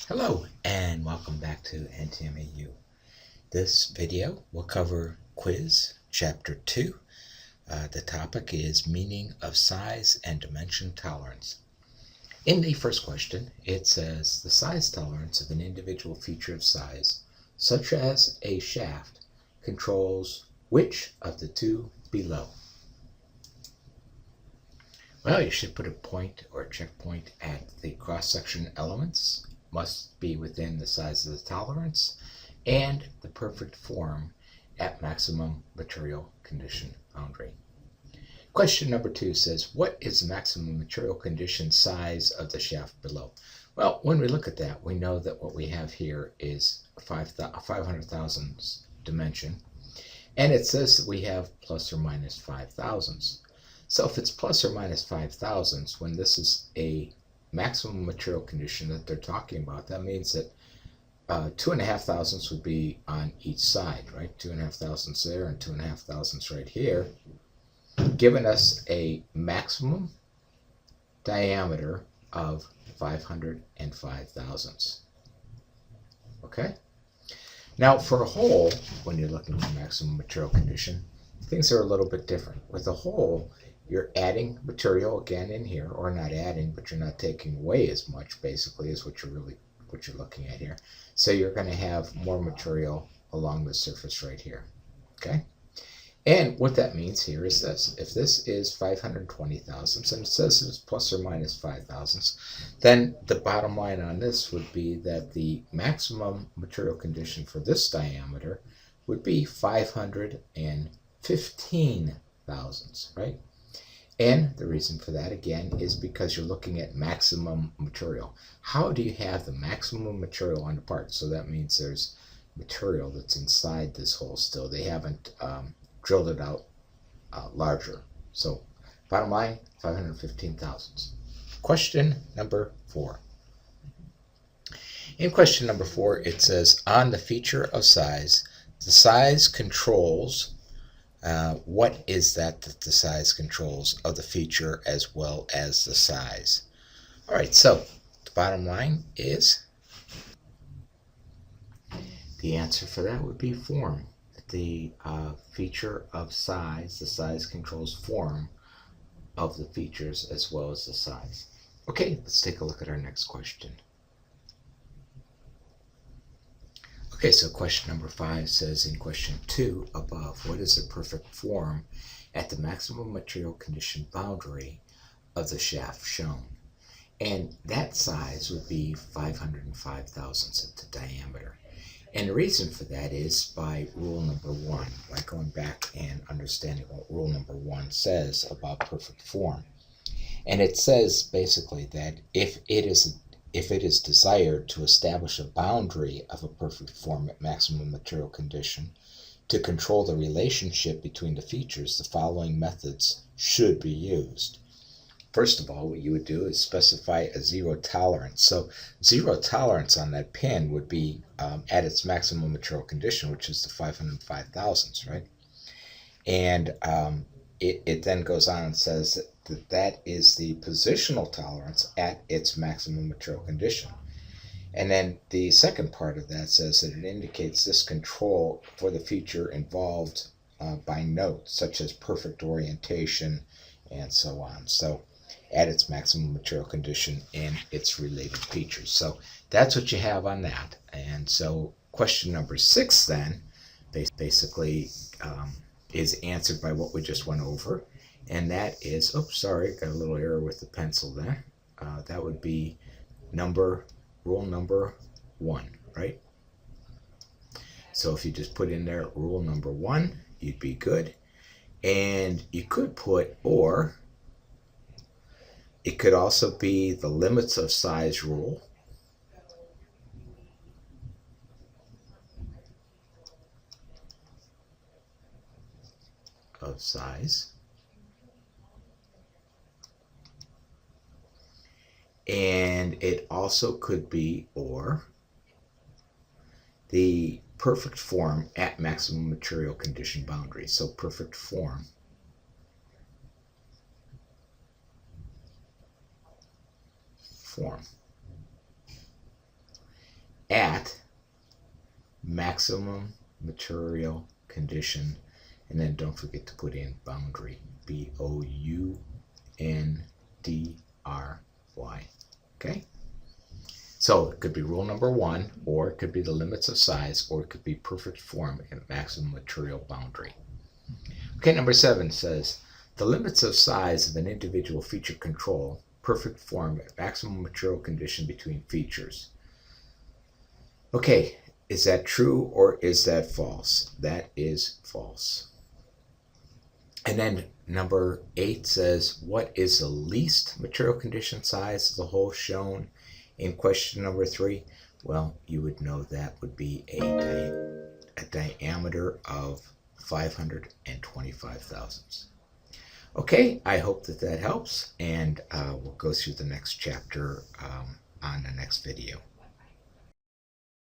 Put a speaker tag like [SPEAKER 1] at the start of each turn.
[SPEAKER 1] Hello and welcome back to NTMAU. This video will cover quiz chapter 2. The topic is meaning of size and dimension tolerance. In the first question, it says the size tolerance of an individual feature of size, such as a shaft, controls which of the two below? Well, you should put a point or a checkpoint at the cross-section elements, must be within the size of the tolerance, and the perfect form at maximum material condition boundary. Question number 2 says, what is the maximum material condition size of the shaft below? Well, when we look at that, we know that what we have here is 500 thousandths dimension, and it says that we have plus or minus 5 thousandths. So if it's plus or minus 5 thousandths, when this is a maximum material condition that they're talking about, that means that 2.5 thousandths would be on each side, right? 2.5 thousandths there and 2.5 thousandths right here, giving us a maximum diameter of 505 thousandths. Okay? Now for a hole, when you're looking for maximum material condition, things are a little bit different. With a hole, you're adding material again in here, or not adding, but you're not taking away as much, basically, is what you're looking at here. So you're going to have more material along the surface right here. Okay? And what that means here is this. If this is 520 thousandths, and it says it's plus or minus 5 thousandths, then the bottom line on this would be that the maximum material condition for this diameter would be 515 thousandths, right? And the reason for that, again, is because you're looking at maximum material. How do you have the maximum material on the part? So that means there's material that's inside this hole still. They haven't drilled it out larger. So bottom line, 515 thousandths. Question number 4. In question number 4, it says, on the feature of size, the size controls what is that the size controls of the feature as well as the size? All right, so the bottom line is the answer for that would be form. The feature of size, the size controls form of the features as well as the size. Okay, let's take a look at our next question. Okay, so question number 5 says in question 2 above, what is the perfect form at the maximum material condition boundary of the shaft shown? And that size would be 505 thousandths at the diameter. And the reason for that is by rule number 1, by going back and understanding what rule number 1 says about perfect form. And it says basically that if it is desired to establish a boundary of a perfect form at maximum material condition to control the relationship between the features, the following methods should be used. First of all, what you would do is specify a zero tolerance. So zero tolerance on that pin would be at its maximum material condition, which is the 505 thousandths, right? And it then goes on and says that is the positional tolerance at its maximum material condition. And then the second part of that says that it indicates this control for the feature involved by note, such as perfect orientation and so on. So at its maximum material condition and its related features. So that's what you have on that. And so question number 6 then basically is answered by what we just went over. And that is, oops, sorry, got a little error with the pencil there. That would be rule number 1, right? So if you just put in there rule number 1, you'd be good. And you could put or. It could also be the limits of size rule. Of size. And it also could be or the perfect form at maximum material condition boundary. So perfect form at maximum material condition, and then don't forget to put in boundary, B-O-U-N-D-R-Y. Okay? So it could be rule number 1, or it could be the limits of size, or it could be perfect form at maximum material boundary. Okay, number 7 says, the limits of size of an individual feature control, perfect form at maximum material condition between features. Okay, is that true or is that false? That is false. And then number 8 says, what is the least material condition size of the hole shown in question number 3? Well, you would know that would be a diameter of 525 thousandths. Okay, I hope that helps, and we'll go through the next chapter on the next video.